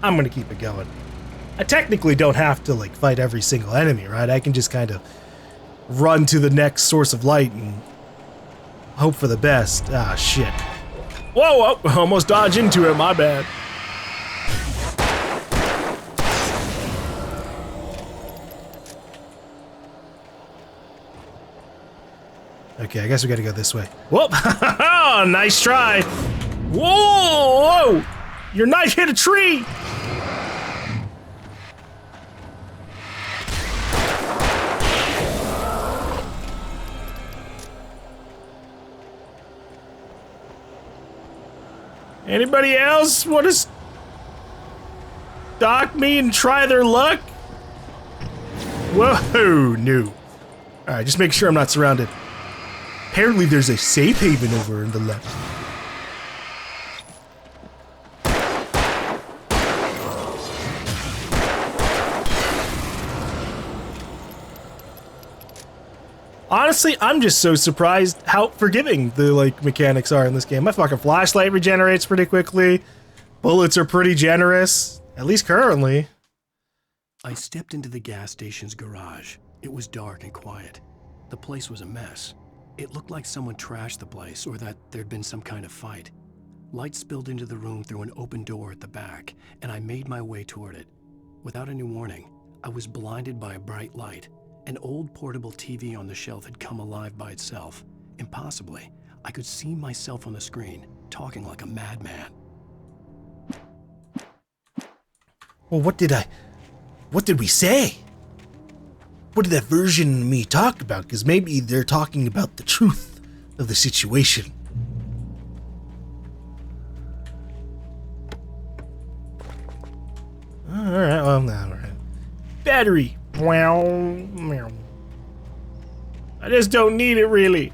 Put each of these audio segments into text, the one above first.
I'm gonna keep it going. I technically don't have to like fight every single enemy, right? I can just kind of run to the next source of light and hope for the best. Ah, shit. Whoa, oh, almost dodged into it, my bad. Okay, I guess we gotta go this way. Whoop! Nice try! Whoa! Your knife hit a tree! Anybody else want to stalk me and try their luck? Whoa, no. Alright, just make sure I'm not surrounded. Apparently there's a safe haven over in the left. Honestly, I'm just so surprised how forgiving the like mechanics are in this game. My fucking flashlight regenerates pretty quickly. Bullets are pretty generous, at least currently. I stepped into the gas station's garage. It was dark and quiet. The place was a mess. It looked like someone trashed the place or that there'd been some kind of fight. Light spilled into the room through an open door at the back, and I made my way toward it. Without any warning, I was blinded by a bright light. An old portable TV on the shelf had come alive by itself. Impossibly, I could see myself on the screen, talking like a madman. Well, what did we say? What did that version of me talk about? Because maybe they're talking about the truth of the situation. Alright, well, no, alright. Battery. I just don't need it, really.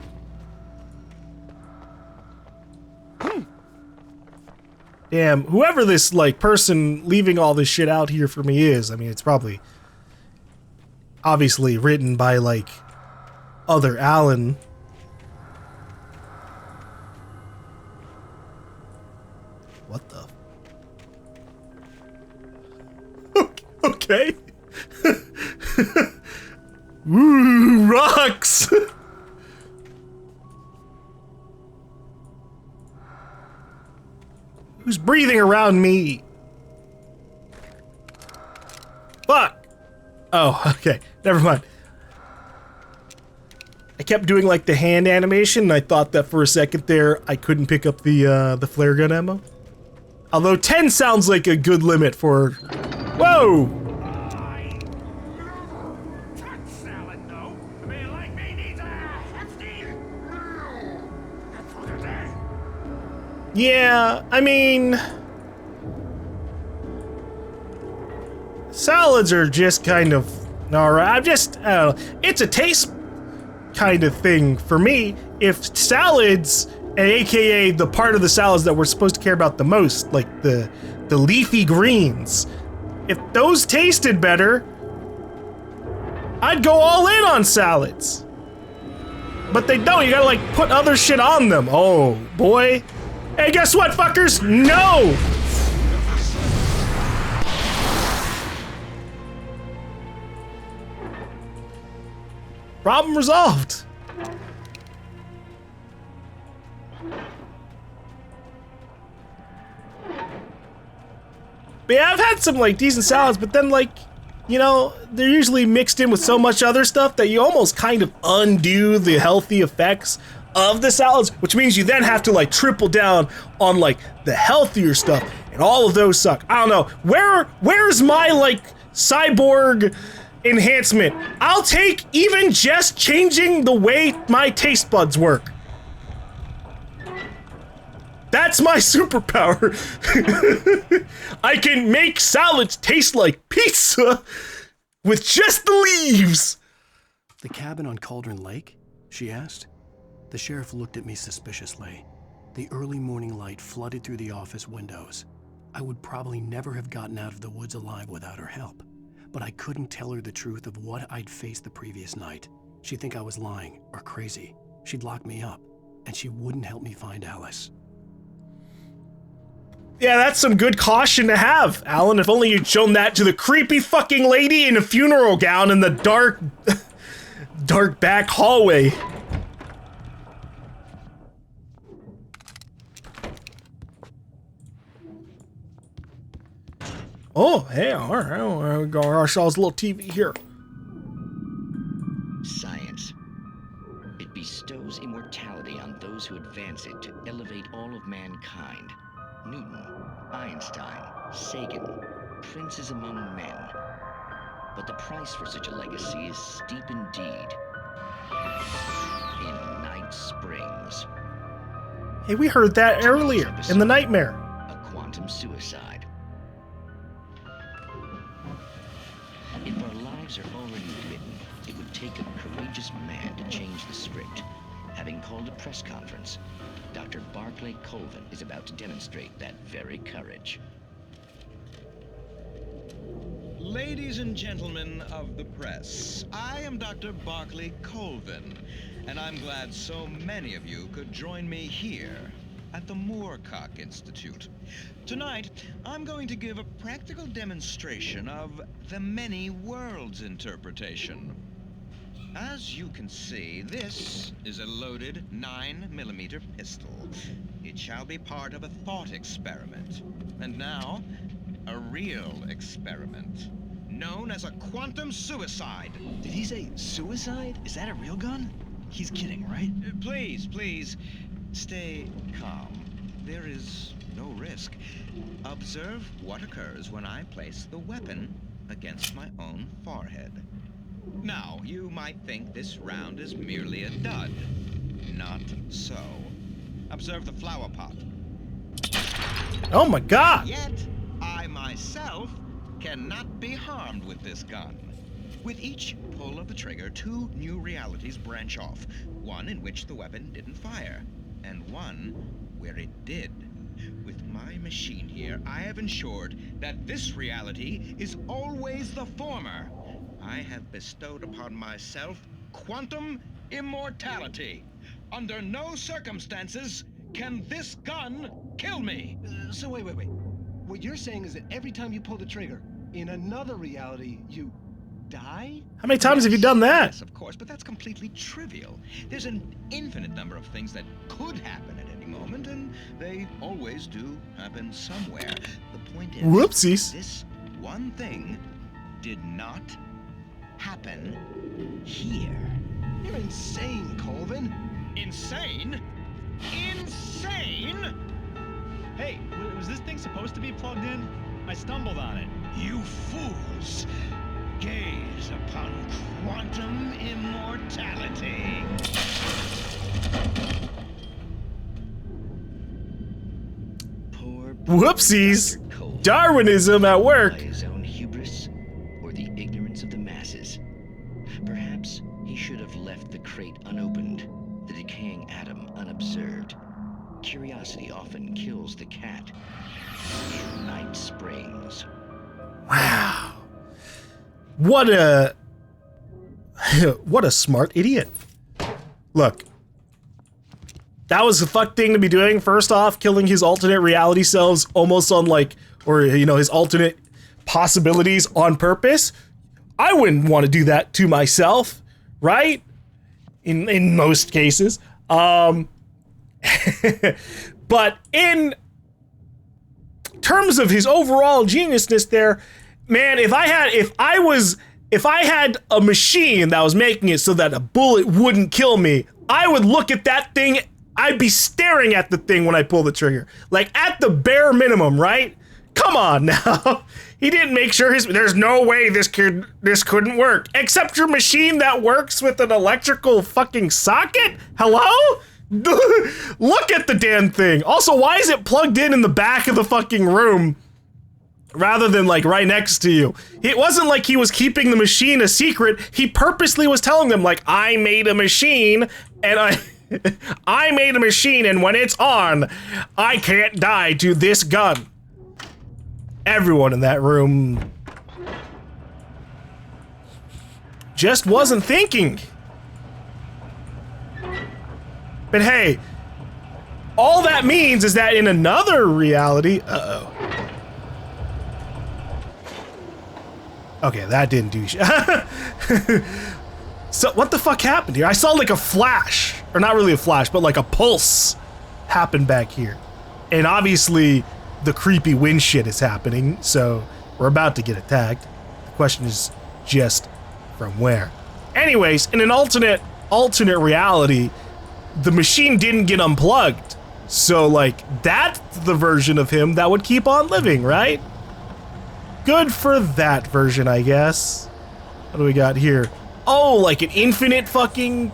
Damn, whoever this, like, person leaving all this shit out here for me is, I mean, it's probably obviously written by, like, other Alan. What the? Okay. Ooh, rocks! Who's breathing around me? Fuck! Oh, okay. Never mind. I kept doing like the hand animation and I thought that for a second there I couldn't pick up the flare gun ammo. Although 10 sounds like a good limit for... Whoa! Yeah, I mean... Salads are just kind of... Alright, I don't know. It's a taste kind of thing for me. If salads, aka the part of the salads that we're supposed to care about the most, like the leafy greens, if those tasted better, I'd go all in on salads. But they don't, you gotta like put other shit on them. Oh, boy. Hey, guess what, fuckers? No! Problem resolved. But yeah, I've had some like decent salads, but then like, you know, they're usually mixed in with so much other stuff that you almost kind of undo the healthy effects of the salads, which means you then have to like triple down on like the healthier stuff, and all of those suck. I don't know. Where's my like cyborg enhancement? I'll take even just changing the way my taste buds work. That's my superpower. I can make salads taste like pizza with just the leaves. The cabin on Cauldron Lake? She asked. The sheriff looked at me suspiciously. The early morning light flooded through the office windows. I would probably never have gotten out of the woods alive without her help, but I couldn't tell her the truth of what I'd faced the previous night. She'd think I was lying or crazy. She'd lock me up, and she wouldn't help me find Alice. Yeah, that's some good caution to have, Alan. If only you'd shown that to the creepy fucking lady in a funeral gown in the dark, dark back hallway. Oh, hey, all right, we got ourselves a little TV here. Science. It bestows immortality on those who advance it to elevate all of mankind. Newton, Einstein, Sagan, princes among men. But the price for such a legacy is steep indeed. In Night Springs. Hey, we heard that earlier in the nightmare. A quantum suicide. If our lives are already written, it would take a courageous man to change the script. Having called a press conference, Dr. Barclay Colvin is about to demonstrate that very courage. Ladies and gentlemen of the press, I am Dr. Barclay Colvin, and I'm glad so many of you could join me here at the Moorcock Institute. Tonight, I'm going to give a practical demonstration of the many worlds interpretation. As you can see, this is a loaded 9mm pistol. It shall be part of a thought experiment. And now, a real experiment, known as a quantum suicide. Did he say suicide? Is that a real gun? He's kidding, right? Please, stay calm. There is no risk. Observe what occurs when I place the weapon against my own forehead. Now, you might think this round is merely a dud. Not so. Observe the flower pot. Oh my god! Yet, I myself cannot be harmed with this gun. With each pull of the trigger, two new realities branch off. One in which the weapon didn't fire, and one where it did. With my machine here, I have ensured that this reality is always the former. I have bestowed upon myself quantum immortality. Under no circumstances can this gun kill me. So wait. What you're saying is that every time you pull the trigger, in another reality, you die? How many times have you done that? Yes, of course, but that's completely trivial. There's an infinite number of things that could happen at any moment, and they always do happen somewhere. The point is, Whoopsies. this one thing did not happen here. You're insane, Colvin. Insane? Insane? Hey, was this thing supposed to be plugged in? I stumbled on it. You fools! Gaze upon quantum immortality. Poor Whoopsies! Dr. Colvin. Darwinism at work. By his own hubris or the ignorance of the masses. Perhaps he should have left the crate unopened, the decaying atom unobserved. Curiosity often kills the cat. In Night Springs. Wow. What a smart idiot. Look. That was the fuck thing to be doing. First off, killing his alternate reality selves almost on like, or you know, his alternate possibilities on purpose. I wouldn't want to do that to myself, right? In most cases. But in terms of his overall geniusness there, man, if I had a machine that was making it so that a bullet wouldn't kill me, I would look at that thing, I'd be staring at the thing when I pull the trigger. Like at the bare minimum, right? Come on now. He didn't make sure there's no way this couldn't work. Except your machine that works with an electrical fucking socket? Hello? Look at the damn thing. Also, why is it plugged in the back of the fucking room rather than like right next to you? It wasn't like he was keeping the machine a secret. He purposely was telling them like, I made a machine and I made a machine and when it's on, I can't die to this gun. Everyone in that room just wasn't thinking. But hey, all that means is that in another reality, okay, that didn't do shit. So what the fuck happened here? I saw like a flash, or not really a flash, but like a pulse happen back here. And obviously the creepy wind shit is happening, so we're about to get attacked. The question is just from where? Anyways, in an alternate reality, the machine didn't get unplugged. So like that's the version of him that would keep on living, right? Good for that version, I guess. What do we got here? Oh, like an infinite fucking...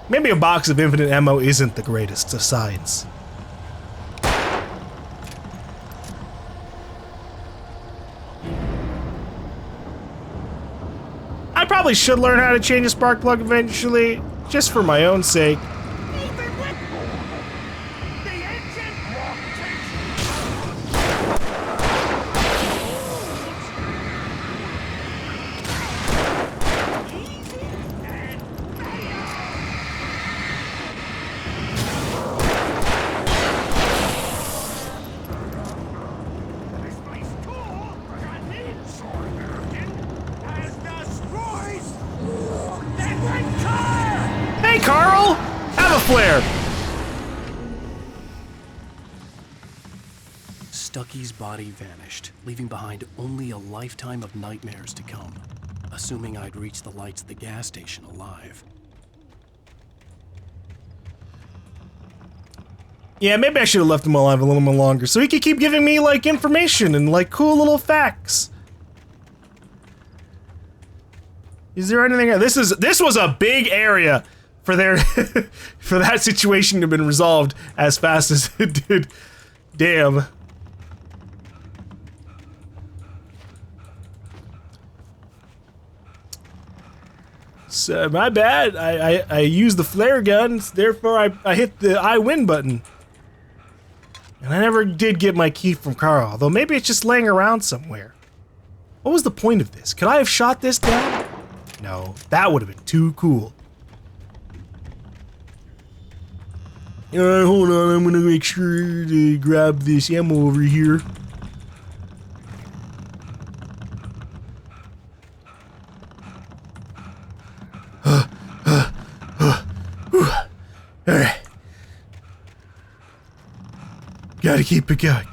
Maybe a box of infinite ammo isn't the greatest of signs. I probably should learn how to change a spark plug eventually, just for my own sake. Hey, Carl! Have a flare! Stucky's body vanished, leaving behind only a lifetime of nightmares to come, assuming I'd reach the lights at the gas station alive. Yeah, maybe I should have left him alive a little more longer so he could keep giving me, like, information and, like, cool little facts. Is there anything... This was a big area for their... for that situation to have been resolved as fast as it did. Damn. So, my bad. I used the flare guns, therefore I hit the I win button. And I never did get my key from Carl, although maybe it's just laying around somewhere. What was the point of this? Could I have shot this down? No, that would have been too cool. Alright, hold on, I'm gonna make sure to grab this ammo over here. Alright. Gotta keep it going.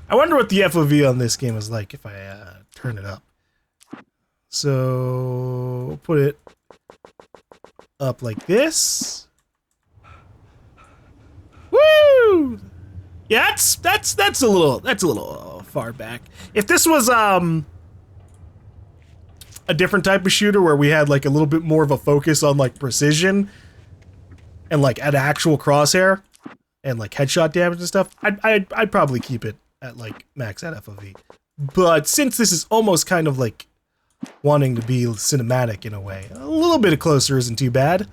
I wonder what the FOV on this game is like if I turn it up. So put it up like this. Woo! Yeah, that's a little far back. If this was a different type of shooter where we had like a little bit more of a focus on like precision and like an actual crosshair and like headshot damage and stuff, I'd probably keep it at like max at FOV. But since this is almost kind of like wanting to be cinematic in a way, a little bit closer isn't too bad.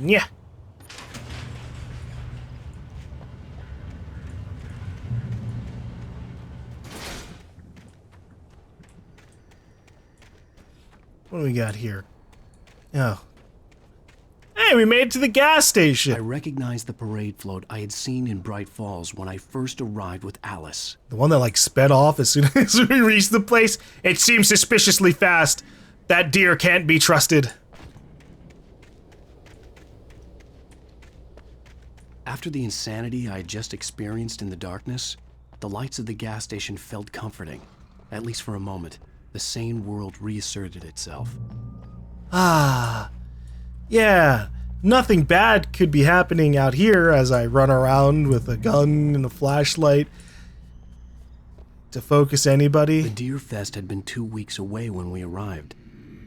Yeah. What do we got here? Oh. Hey, we made it to the gas station. I recognized the parade float I had seen in Bright Falls when I first arrived with Alice. The one that like sped off as soon as we reached the place. It seems suspiciously fast. That deer can't be trusted. After the insanity I had just experienced in the darkness, the lights of the gas station felt comforting. At least for a moment, the sane world reasserted itself. Ah, yeah, nothing bad could be happening out here as I run around with a gun and a flashlight to focus anybody. The Deer Fest had been 2 weeks away when we arrived.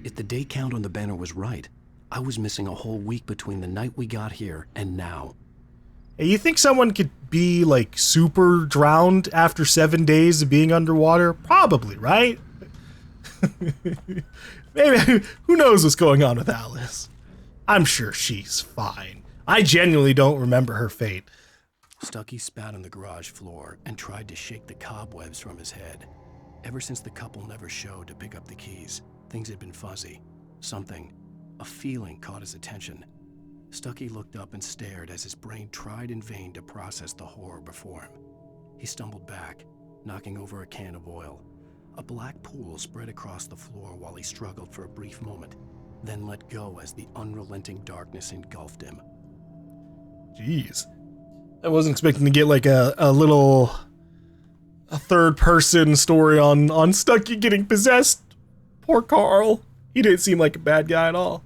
If the day count on the banner was right, I was missing a whole week between the night we got here and now. Hey, you think someone could be like super drowned after 7 days of being underwater? Probably, right? Maybe, who knows what's going on with Alice? I'm sure she's fine. I genuinely don't remember her fate. Stucky spat on the garage floor and tried to shake the cobwebs from his head. Ever since the couple never showed to pick up the keys, things had been fuzzy. Something, a feeling caught his attention. Stucky looked up and stared as his brain tried in vain to process the horror before him. He stumbled back, knocking over a can of oil. A black pool spread across the floor while he struggled for a brief moment, then let go as the unrelenting darkness engulfed him. Jeez. I wasn't expecting to get like a third-person story on Stucky getting possessed. Poor Carl. He didn't seem like a bad guy at all.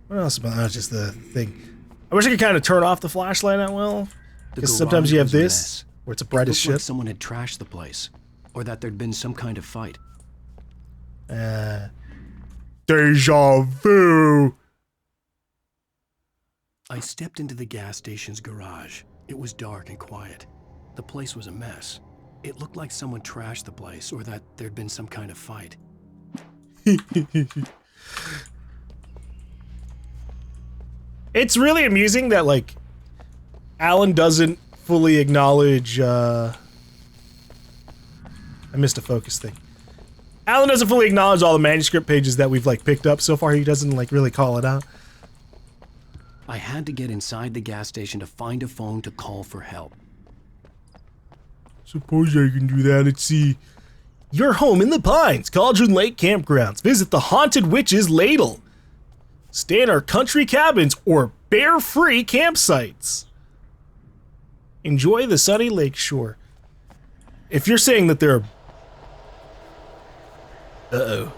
What else about that? Just the thing. I wish I could kind of turn off the flashlight at will. Because sometimes you have this, where it's bright as shit. Like someone had trashed the place, or that there'd been some kind of fight. Deja vu. I stepped into the gas station's garage. It was dark and quiet. The place was a mess. It looked like someone trashed the place, or that there'd been some kind of fight. It's really amusing that, like, Alan doesn't fully acknowledge, I missed a focus thing. Alan doesn't fully acknowledge all the manuscript pages that we've, like, picked up so far. He doesn't, like, really call it out. I had to get inside the gas station to find a phone to call for help. Suppose I can do that. Let's see. Your home in the Pines, Cauldron Lake Campgrounds. Visit the Haunted Witch's Ladle. Stay in our country cabins or bear-free campsites. Enjoy the sunny lakeshore. If you're saying that there are... Uh-oh.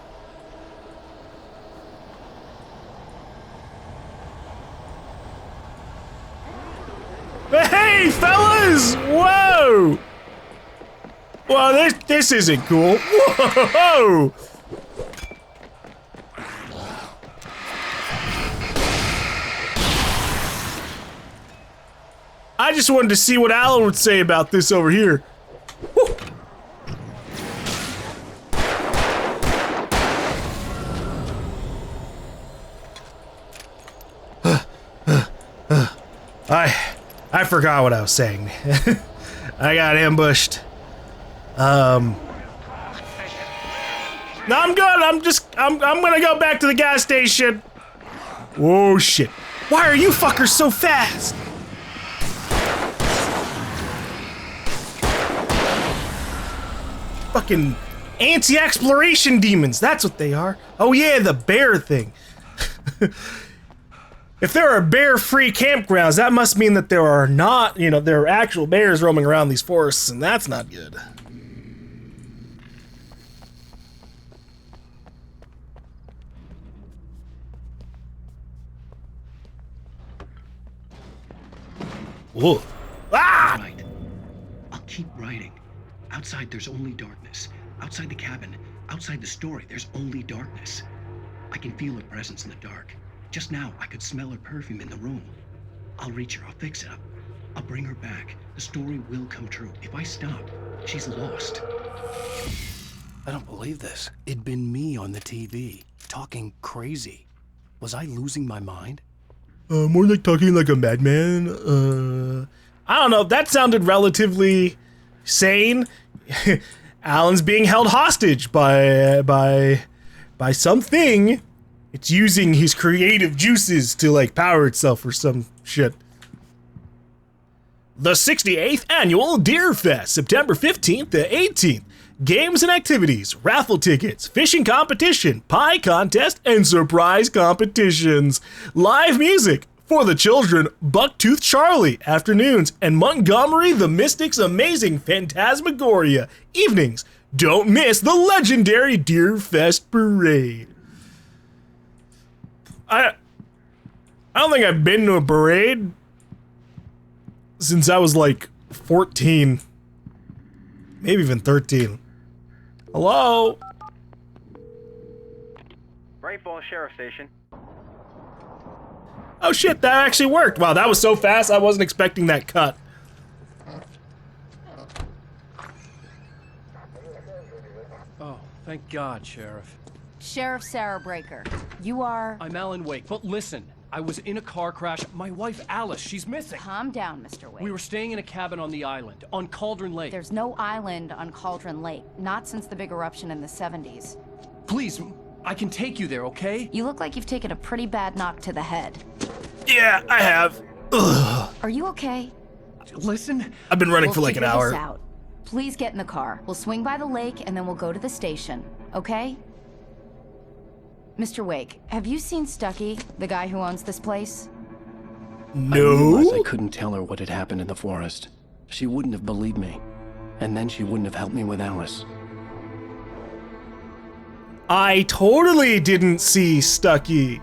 Hey, fellas! Whoa! Well, this isn't cool. Whoa! I just wanted to see what Alan would say about this over here. Woo. I forgot what I was saying. I got ambushed. No, I'm good. I'm gonna go back to the gas station. Whoa, shit. Why are you fuckers so fast? Fucking anti-exploration demons, that's what they are. Oh yeah, the bear thing. If there are bear-free campgrounds, that must mean that there are not, there are actual bears roaming around these forests, and that's not good. Whoa. Ah! Right. I'll keep writing. Outside, there's only darkness. Outside the cabin, outside the story, there's only darkness. I can feel her presence in the dark. Just now, I could smell her perfume in the room. I'll reach her, I'll fix it up. I'll bring her back. The story will come true. If I stop, she's lost. I don't believe this. It'd been me on the TV, talking crazy. Was I losing my mind? More like talking like a madman. I don't know, that sounded relatively sane. Alan's being held hostage by something. It's using his creative juices to, like, power itself or some shit. The 68th Annual Deer Fest, September 15th to 18th. Games and activities, raffle tickets, fishing competition, pie contest, and surprise competitions. Live music for the children, Bucktooth Charlie, afternoons, and Montgomery the Mystic's Amazing Phantasmagoria, evenings. Don't miss the legendary Deer Fest Parade. I don't think I've been to a parade since I was like 14, maybe even 13. Hello? Great Falls Sheriff Station. Oh shit, that actually worked. Wow, that was so fast, I wasn't expecting that cut. Oh, thank God, Sheriff. Sheriff Sarah Breaker, you are... I'm Alan Wake, but listen, I was in a car crash. My wife, Alice, she's missing. Calm down, Mr. Wake. We were staying in a cabin on the island, on Cauldron Lake. There's no island on Cauldron Lake, not since the big eruption in the 70s. Please, I can take you there, okay? You look like you've taken a pretty bad knock to the head. Yeah, I have. Ugh. Are you okay? Listen. I've been running for like an We'll figure hour. this out. Please get in the car. We'll swing by the lake and then we'll go to the station, okay? Mr. Wake, have you seen Stucky, the guy who owns this place? I realized I No. couldn't tell her what had happened in the forest. She wouldn't have believed me. And then she wouldn't have helped me with Alice. I totally didn't see Stucky.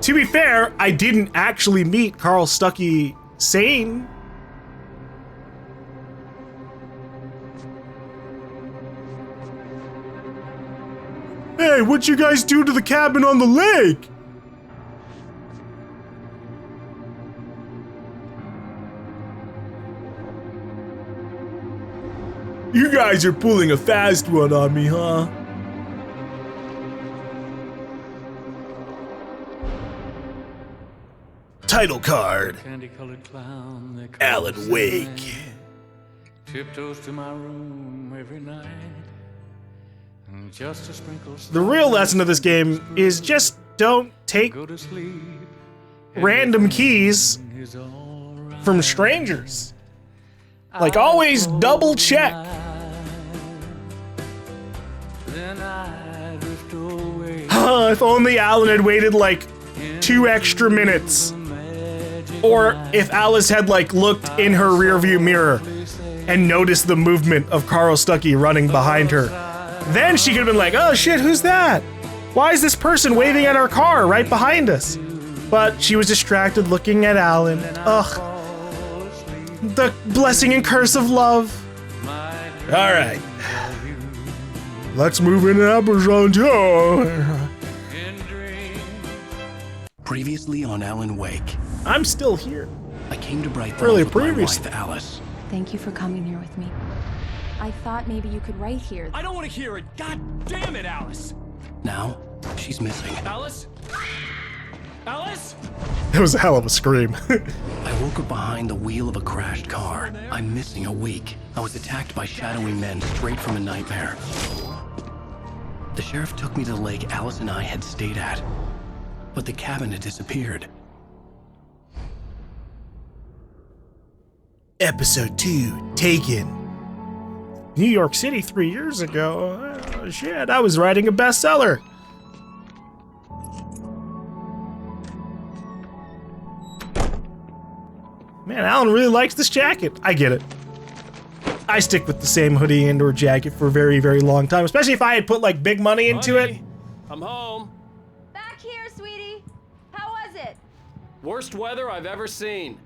To be fair, I didn't actually meet Carl Stucky sane. Hey, what'd you guys do to the cabin on the lake? You guys are pulling a fast one on me, huh? Title card. Candy-colored clown, they call Alan him Wake. Sandman. Tiptoes to my room every night. And just a sprinkle The real lesson of this game is just don't take go to sleep. random keys Is all right. from strangers. Like, always double check. Then I drift away. If only Alan had waited like 2 extra minutes. Or if Alice had like looked in her rearview mirror and noticed the movement of Carl Stucky running behind her. Then she could have been like, oh shit, who's that? Why is this person waving at our car right behind us? But she was distracted looking at Alan. Ugh. The blessing and curse of love. Alright. Let's move into episode 2. Previously on Alan Wake, I'm still here. I came to Bright Falls Really with my previously. wife, Alice. Thank you for coming here with me. I thought maybe you could write here. I don't want to hear it. God damn it, Alice. Now, she's missing. Alice? Alice? It was a hell of a scream. I woke up behind the wheel of a crashed car. I'm missing a week. I was attacked by shadowy men straight from a nightmare. The sheriff took me to the lake Alice and I had stayed at. But the cabin had disappeared. Episode 2, Taken. New York City 3 years ago. Oh, shit, I was writing a bestseller. Man, Alan really likes this jacket. I get it. I stick with the same hoodie and or jacket for a very, very long time, especially if I had put like big money into it. Honey, I'm home. Back here, sweetie. How was it? Worst weather I've ever seen.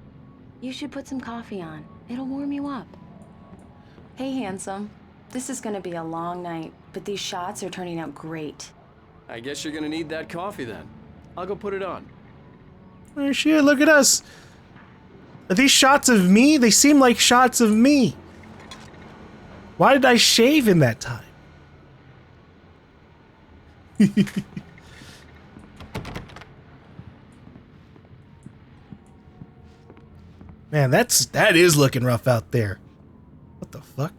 You should put some coffee on. It'll warm you up. Hey, handsome. This is gonna be a long night, but these shots are turning out great. I guess you're gonna need that coffee then. I'll go put it on. Oh shit, look at us. Are these shots of me? They seem like shots of me. Why did I shave in that time? Man, that is looking rough out there. What the fuck?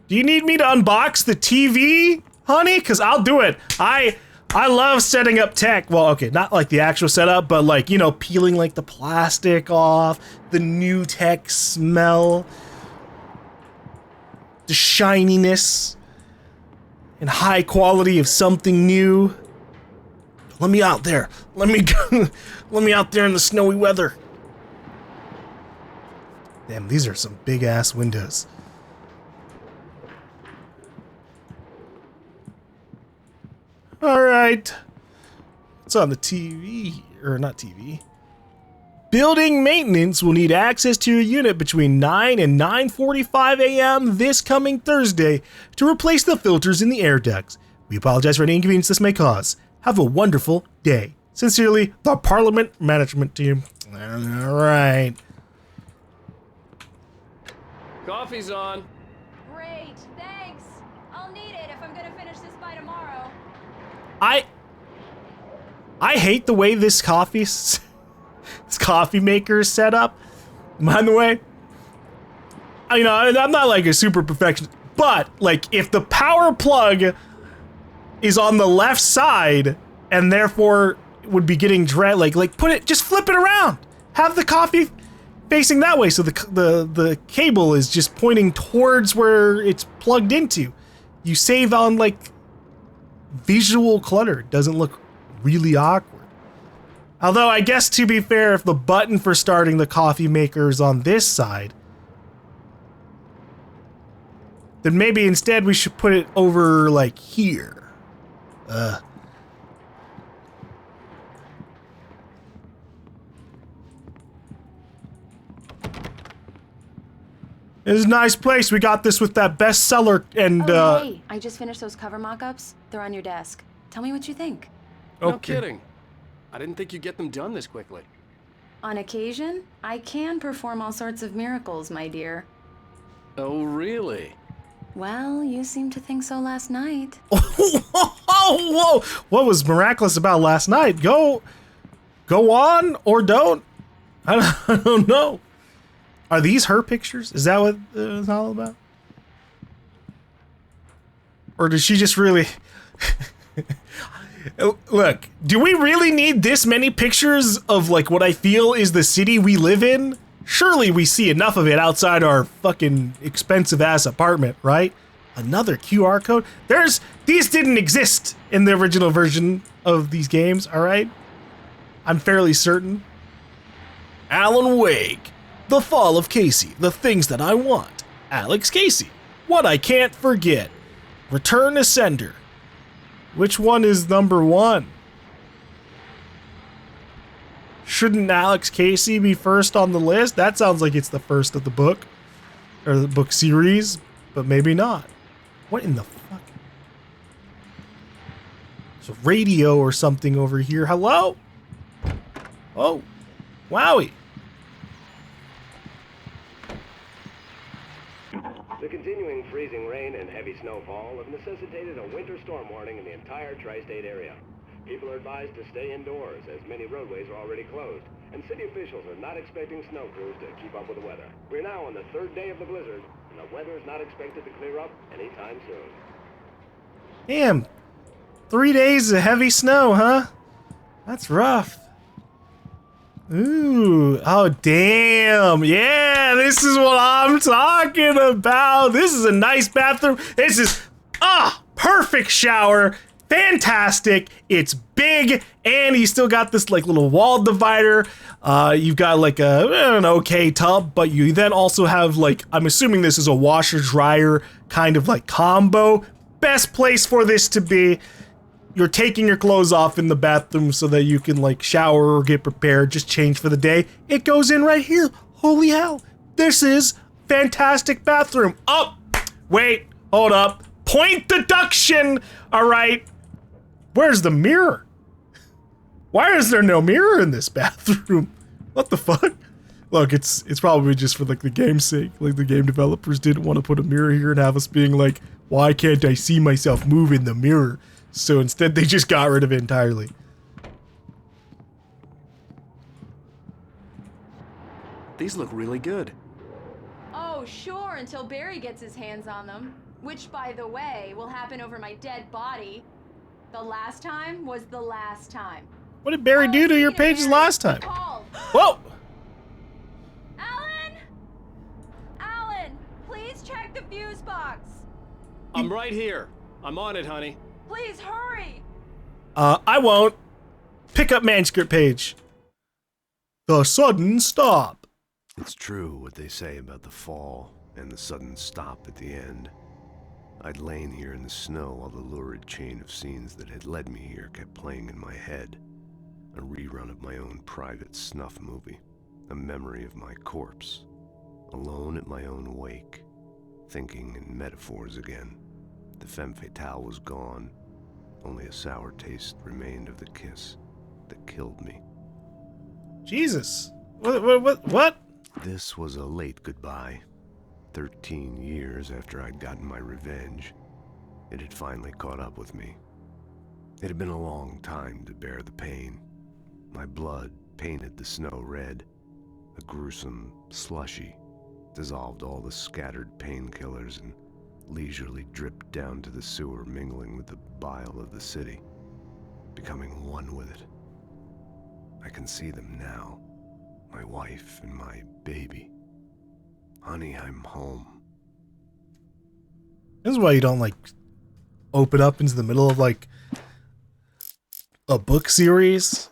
Do you need me to unbox the TV, honey? Cause I'll do it. I love setting up tech. Well, okay, not like the actual setup, but like, you know, peeling like the plastic off, the new tech smell, the shininess and high quality of something new. Let me out there. Let me go. Let me out there in the snowy weather. Damn, these are some big ass windows. All right. It's on the TV, or not TV. Building maintenance will need access to your unit between 9 and 9:45 a.m. this coming Thursday to replace the filters in the air ducts. We apologize for any inconvenience this may cause. Have a wonderful day. Sincerely, the Parliament Management Team. All right. Coffee's on. Great, thanks. I'll need it if I'm gonna finish this by tomorrow. I hate the way this coffee maker is set up. By the way, you know, I'm not like a super perfectionist, but like if the power plug is on the left side and therefore would be getting just flip it around. Have the coffee facing that way so the cable is just pointing towards where it's plugged into. You save on like visual clutter. It doesn't look really awkward. Although I guess to be fair, if the button for starting the coffee maker is on this side, then maybe instead we should put it over like here. It's a nice place. We got this with that bestseller and hey, I just finished those cover mock-ups. They're on your desk. Tell me what you think. No kidding. I didn't think you'd get them done this quickly. On occasion, I can perform all sorts of miracles, my dear. Oh, really? Well, you seemed to think so last night. Whoa! What was miraculous about last night? Go on or don't. I don't know. Are these her pictures? Is that what it's all about? Or does she just really... Look, do we really need this many pictures of like what I feel is the city we live in? Surely we see enough of it outside our fucking expensive ass apartment, right? Another QR code? These didn't exist in the original version of these games, all right? I'm fairly certain. Alan Wake, The Fall of Casey, The Things That I Want. Alex Casey, What I Can't Forget. Return to Sender. Which one is number one? Shouldn't Alex Casey be first on the list? That sounds like it's the first of the book. Or the book series, but maybe not. What in the fuck? There's a radio or something over here. Hello? Oh. Wowie. The continuing freezing rain and heavy snowfall have necessitated a winter storm warning in the entire tri-state area. People are advised to stay indoors as many roadways are already closed, and city officials are not expecting snow crews to keep up with the weather. We're now on the third day of the blizzard, and the weather is not expected to clear up anytime soon. Damn. 3 days of heavy snow, huh? That's rough. Ooh, oh damn, yeah, this is what I'm talking about. This is a nice bathroom. This is, perfect shower. Fantastic. It's big, and you still got this like little wall divider. You've got like an okay tub, but you then also have like, I'm assuming this is a washer dryer kind of like combo. Best place for this to be. You're taking your clothes off in the bathroom so that you can like shower or get prepared, just change for the day. It goes in right here. Holy hell. This is fantastic bathroom. Oh, wait, hold up. Point deduction. All right. Where's the mirror? Why is there no mirror in this bathroom? What the fuck? Look, it's probably just for like the game's sake. Like the game developers didn't want to put a mirror here and have us being like, why can't I see myself move in the mirror? So instead, they just got rid of it entirely. These look really good. Oh, sure, until Barry gets his hands on them. Which, by the way, will happen over my dead body. The last time was the last time. What did Barry do to your pages last time? Whoa! Alan! Alan, please check the fuse box. I'm right here. I'm on it, honey. Please hurry! I won't. Pick up manuscript page. The sudden stop. It's true what they say about the fall and the sudden stop at the end. I'd lain here in the snow while the lurid chain of scenes that had led me here kept playing in my head. A rerun of my own private snuff movie. A memory of my corpse. Alone at my own wake. Thinking in metaphors again. The femme fatale was gone. Only a sour taste remained of the kiss that killed me. Jesus. What? This was a late goodbye. 13 years after I'd gotten my revenge. It had finally caught up with me. It had been a long time to bear the pain. My blood painted the snow red. A gruesome slushy dissolved all the scattered painkillers and leisurely dripped down to the sewer, mingling with the bile of the city, becoming one with it. I can see them now, my wife and my baby. Honey, I'm home. This is why you don't, like, open up into the middle of, like, a book series.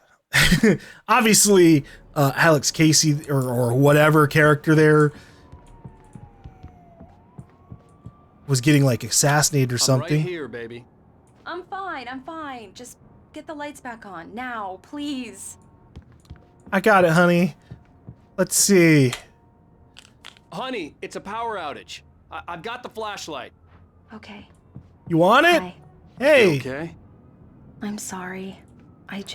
Obviously, Alex Casey or whatever character there was getting, like, assassinated or something. I'm right here, baby. I'm fine. Just get the lights back on. Now, please. I got it, honey. Let's see. Honey, it's a power outage. I've got the flashlight. Okay. You want it? Hi. Hey. You okay? I'm sorry. It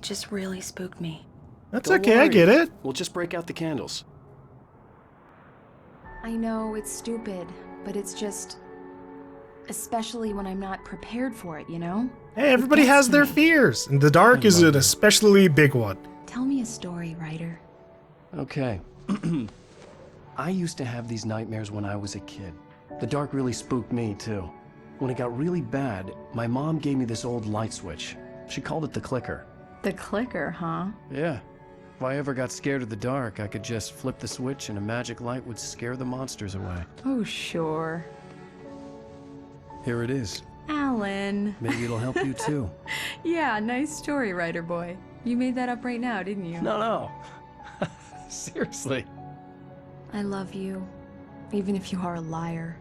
just really spooked me. That's Don't okay, I worry. get it. We'll just break out the candles. I know it's stupid, but it's just... especially when I'm not prepared for it, you know? Hey, everybody has their fears, and the dark is an especially big one. Tell me a story, writer. Okay. I used to have these nightmares when I was a kid. The dark really spooked me, too. When it got really bad, my mom gave me this old light switch. She called it the clicker. The clicker, huh? Yeah. If I ever got scared of the dark, I could just flip the switch and a magic light would scare the monsters away. Oh, sure. Here it is. Alan. Maybe it'll help you, too. Yeah, nice story, writer boy. You made that up right now, didn't you? No. Seriously. I love you, even if you are a liar.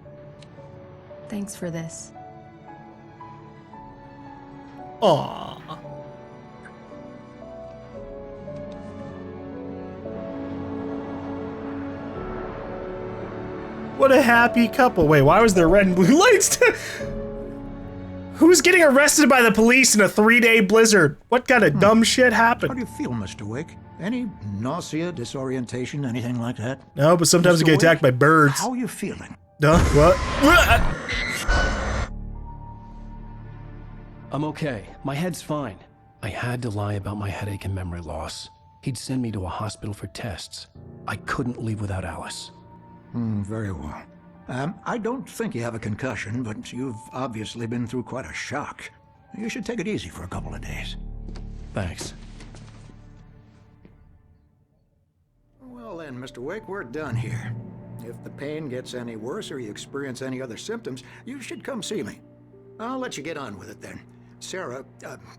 Thanks for this. Aww. What a happy couple. Wait, why was there red and blue lights? Who's getting arrested by the police in a 3-day blizzard? What kind of dumb shit happened? How do you feel, Mr. Wake? Any nausea, disorientation, anything like that? No, but sometimes I get attacked by birds. How are you feeling? No, what? I'm okay. My head's fine. I had to lie about my headache and memory loss. He'd send me to a hospital for tests. I couldn't leave without Alice. Very well. I don't think you have a concussion, but you've obviously been through quite a shock. You should take it easy for a couple of days. Thanks. Well then, Mr. Wake, we're done here. If the pain gets any worse or you experience any other symptoms, you should come see me. I'll let you get on with it then. Sarah,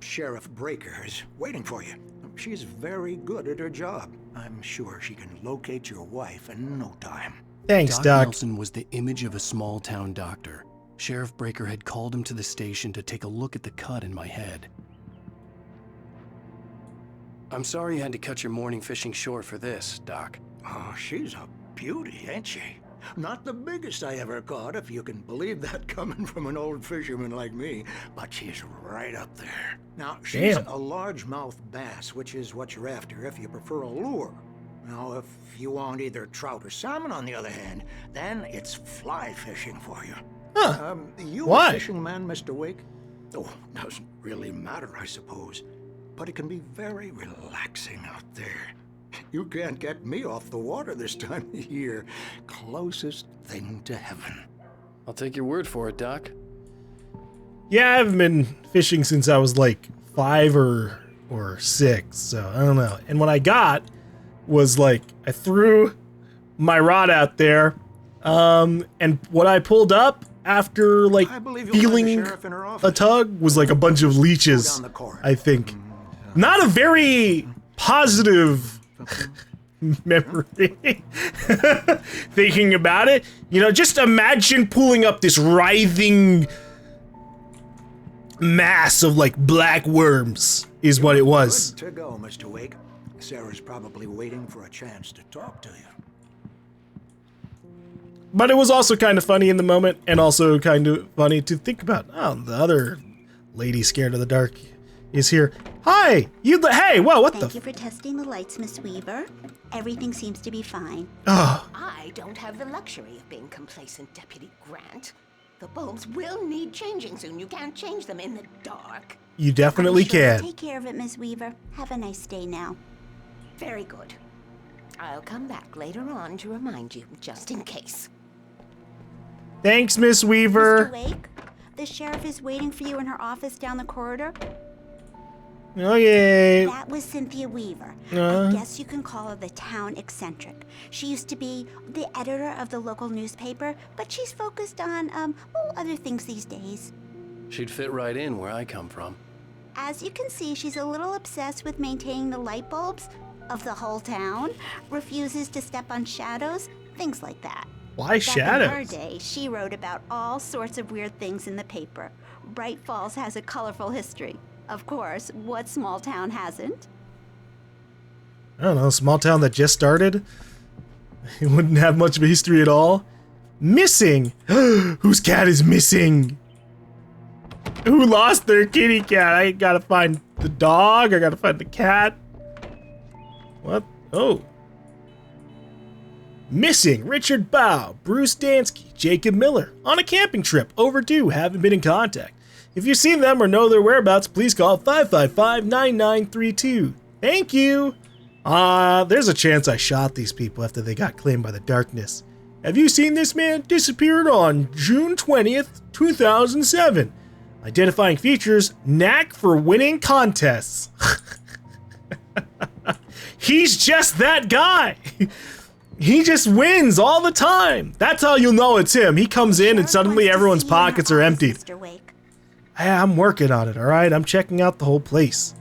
Sheriff Breaker, is waiting for you. She's very good at her job. I'm sure she can locate your wife in no time. Thanks, Doc Doc. Nelson was the image of a small-town doctor. Sheriff Breaker had called him to the station to take a look at the cut in my head. I'm sorry you had to cut your morning fishing short for this, Doc. Oh, she's a beauty, ain't she? Not the biggest I ever caught, if you can believe that coming from an old fisherman like me, but she's right up there. Now, she's a largemouth bass, which is what you're after if you prefer a lure. Now, if you want either trout or salmon, on the other hand, then it's fly fishing for you. Huh. You Why? a fishing man, Mr. Wake? Oh, doesn't really matter, I suppose. But it can be very relaxing out there. You can't get me off the water this time of year. Closest thing to heaven. I'll take your word for it, Doc. Yeah, I haven't been fishing since I was like 5 or 6, so I don't know. And what I got was like, I threw my rod out there, and what I pulled up after like feeling a tug was like a bunch of leeches, I think. Not a very positive memory. Thinking about it, you know, just imagine pulling up this writhing mass of like black worms is what it was. Good to go, Mr. Wake. Sarah's probably waiting for a chance to talk to you. But it was also kind of funny in the moment, and also kind of funny to think about. Oh, the other lady scared of the dark is here. Hi! Hey, whoa, what the? Thank you for testing the lights, Miss Weaver. Everything seems to be fine. Oh. I don't have the luxury of being complacent, Deputy Grant. The bulbs will need changing soon. You can't change them in the dark. You definitely I'm sure we'll can. take care of it, Miss Weaver. Have a nice day now. Very good. I'll come back later on to remind you, just in case. Thanks, Miss Weaver. Mr. Wake, the sheriff is waiting for you in her office down the corridor. Okay. That was Cynthia Weaver. I guess you can call her the town eccentric. She used to be the editor of the local newspaper, but she's focused on, other things these days. She'd fit right in where I come from. As you can see, she's a little obsessed with maintaining the light bulbs of the whole town, refuses to step on shadows, things like that. Why shadows? Back in her day, she wrote about all sorts of weird things in the paper. Bright Falls has a colorful history. Of course, what small town hasn't? I don't know, a small town that just started? It wouldn't have much of a history at all. Missing! Whose cat is missing? Who lost their kitty cat? I gotta find the dog, I gotta find the cat. What? Oh. Missing Richard Bow, Bruce Dansky, Jacob Miller, on a camping trip, overdue, haven't been in contact. If you've seen them or know their whereabouts, please call 555-9932. Thank you! There's a chance I shot these people after they got claimed by the darkness. Have you seen this man? Disappeared on June 20th, 2007. Identifying features, knack for winning contests. He's just that guy! He just wins all the time! That's how you'll know it's him. He comes in and suddenly everyone's pockets are emptied. Mr. Wake. Hey, I'm working on it, alright? I'm checking out the whole place.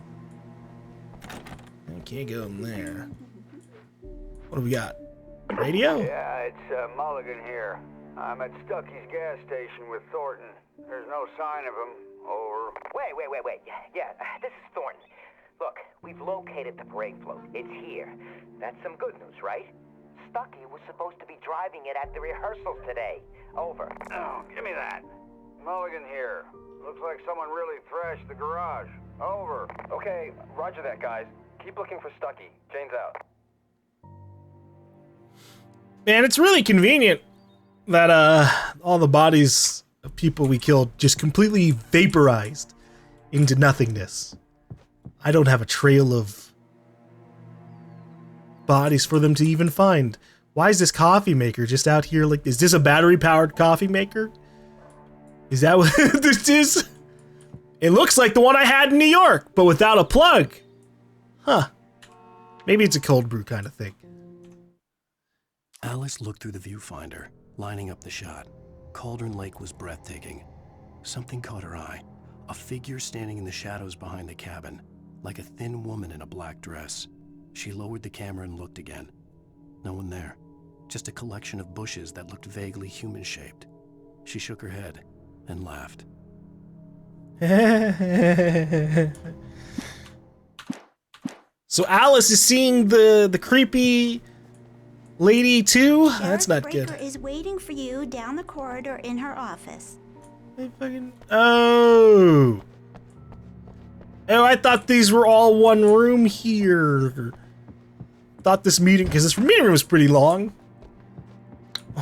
I can't go in there. What do we got? Radio? Yeah, it's Mulligan here. I'm at Stucky's gas station with Thornton. There's no sign of him. Over. Wait. Yeah, this is Thornton. Look, we've located the brake float. It's here. That's some good news, right? Stucky was supposed to be driving it at the rehearsals today. Over. Oh, give me that. Mulligan here. Looks like someone really thrashed the garage. Over. Okay, roger that, guys. Keep looking for Stucky. Jane's out. Man, it's really convenient that all the bodies of people we killed just completely vaporized into nothingness. I don't have a trail of bodies for them to even find. Why is this coffee maker just out here like, is this a battery-powered coffee maker? Is that what this is? It looks like the one I had in New York, but without a plug. Huh. Maybe it's a cold brew kind of thing. Alice looked through the viewfinder, lining up the shot. Cauldron Lake was breathtaking. Something caught her eye. A figure standing in the shadows behind the cabin, like a thin woman in a black dress. She lowered the camera and looked again. No one there. Just a collection of bushes that looked vaguely human-shaped. She shook her head and laughed. So Alice is seeing the creepy lady too? Sheriff That's not Breaker good. is waiting for you down the corridor in her office. Oh, I thought these were all one room here. Thought this meeting, because this meeting room was pretty long.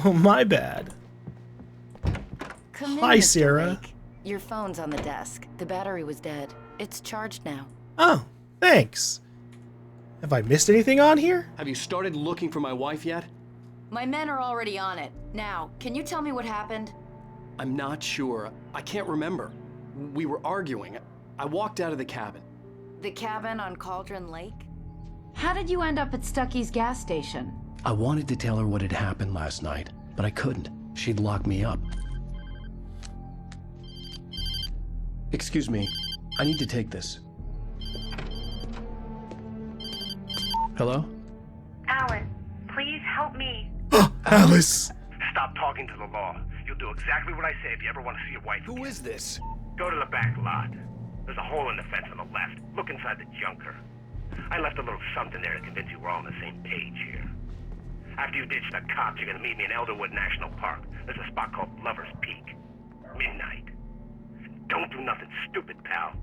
Oh, my bad. Come in, Hi, Mr. Sarah. Wake. Your phone's on the desk. The battery was dead. It's charged now. Oh, thanks. Have I missed anything on here? Have you started looking for my wife yet? My men are already on it. Now, can you tell me what happened? I'm not sure. I can't remember. We were arguing. I walked out of the cabin. The cabin on Cauldron Lake? How did you end up at Stucky's gas station? I wanted to tell her what had happened last night, but I couldn't. She'd lock me up. Excuse me. I need to take this. Hello? Alan, please help me. Alice! Stop talking to the law. You'll do exactly what I say if you ever want to see your wife again. Who is this? Go to the back lot. There's a hole in the fence on the left. Look inside the junker. I left a little something there to convince you we're all on the same page here. After you ditch the cops, you're gonna meet me in Elderwood National Park. There's a spot called Lover's Peak. Midnight. Don't do nothing stupid, pal.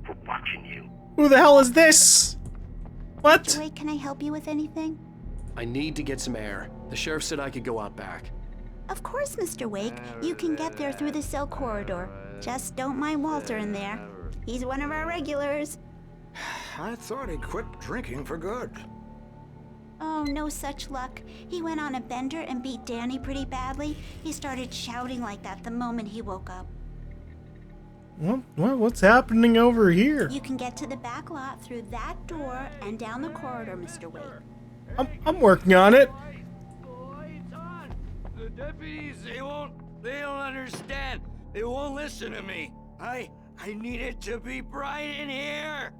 We're watching you. Who the hell is this? What? Wait, can I help you with anything? I need to get some air. The sheriff said I could go out back. Of course, Mr. Wake. You can get there through the cell corridor. Just don't mind Walter in there. He's one of our regulars. I thought he'd quit drinking for good. Oh, no such luck. He went on a bender and beat Danny pretty badly. He started shouting like that the moment he woke up. What's happening over here? You can get to the back lot through that door and down the corridor, Mr. Wake. I'm working on it. The deputies, they don't understand. They won't listen to me. I need it to be bright in here.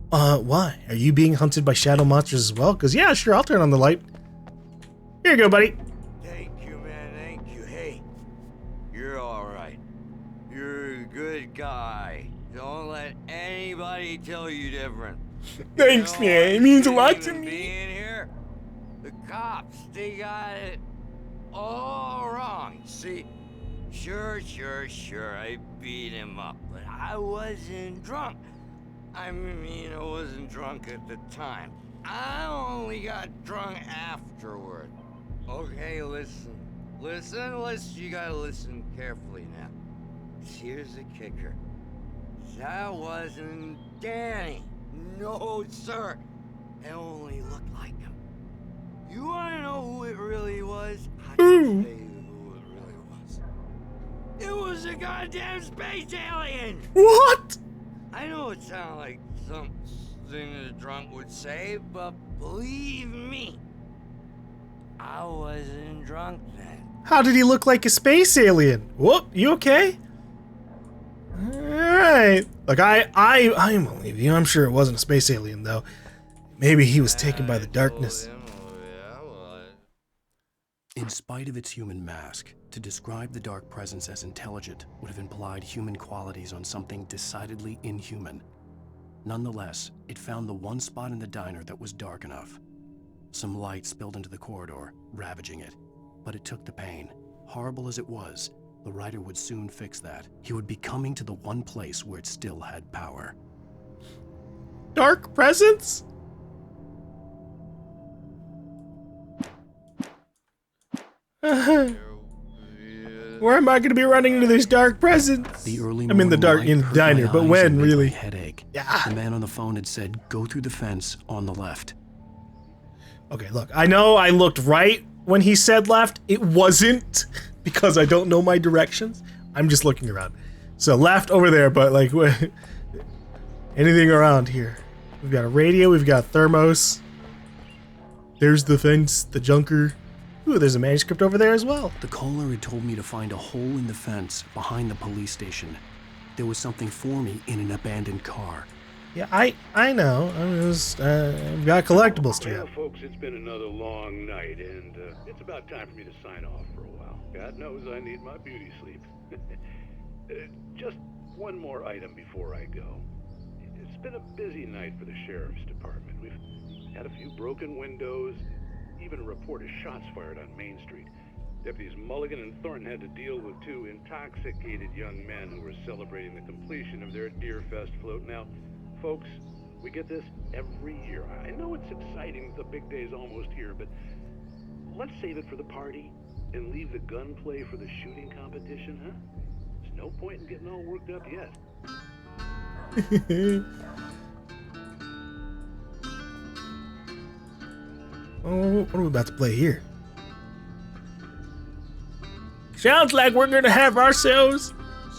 Why? Are you being hunted by shadow monsters as well? Because, yeah, sure, I'll turn on the light. Here you go, buddy. Thank you, man, thank you. Hey, you're all right. You're a good guy. Don't let anybody tell you different. Thanks, man. It means a lot to me. Being here, the cops, they got it all wrong. See, sure, I beat him up, but I wasn't drunk. I mean, I wasn't drunk at the time. I only got drunk afterward. Okay, listen. You gotta listen carefully now. Here's the kicker. That wasn't Danny. No, sir. It only looked like him. You wanna know who it really was? I can tell you who it really was. It was a goddamn space alien! What? I know it sounds like something a drunk would say, but believe me, I wasn't drunk then. How did he look like a space alien? Whoop, you okay? Alright. Look, I believe you. I'm sure it wasn't a space alien, though. Maybe he was taken by the darkness. In spite of its human mask, to describe the dark presence as intelligent would have implied human qualities on something decidedly inhuman. Nonetheless, it found the one spot in the diner that was dark enough. Some light spilled into the corridor, ravaging it. But it took the pain. Horrible as it was, the writer would soon fix that. He would be coming to the one place where it still had power. Dark presence? Where am I going to be running into this dark presence? I'm in the dark in the diner, but when, really? Headache. Yeah. The man on the phone had said, "Go through the fence on the left." Okay, look, I know I looked right when he said left. It wasn't, because I don't know my directions. I'm just looking around. So left over there, but like, anything around here? We've got a radio, we've got a thermos. There's the fence, the junker. Ooh, there's a manuscript over there as well. The caller had told me to find a hole in the fence behind the police station. There was something for me in an abandoned car. Yeah, I know. I've got collectibles to Well, folks, it's been another long night, and it's about time for me to sign off for a while. God knows I need my beauty sleep. Just one more item before I go. It's been a busy night for the sheriff's department. We've had a few broken windows, even a report of shots fired on Main Street. Deputies Mulligan and Thornton had to deal with two intoxicated young men who were celebrating the completion of their Deer Fest float. Now, folks, we get this every year. I know it's exciting, the big day's almost here, but let's save it for the party and leave the gunplay for the shooting competition, huh? There's no point in getting all worked up yet. Oh, what are we about to play here? Sounds like we're gonna have ourselves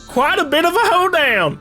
quite a bit of a hoedown.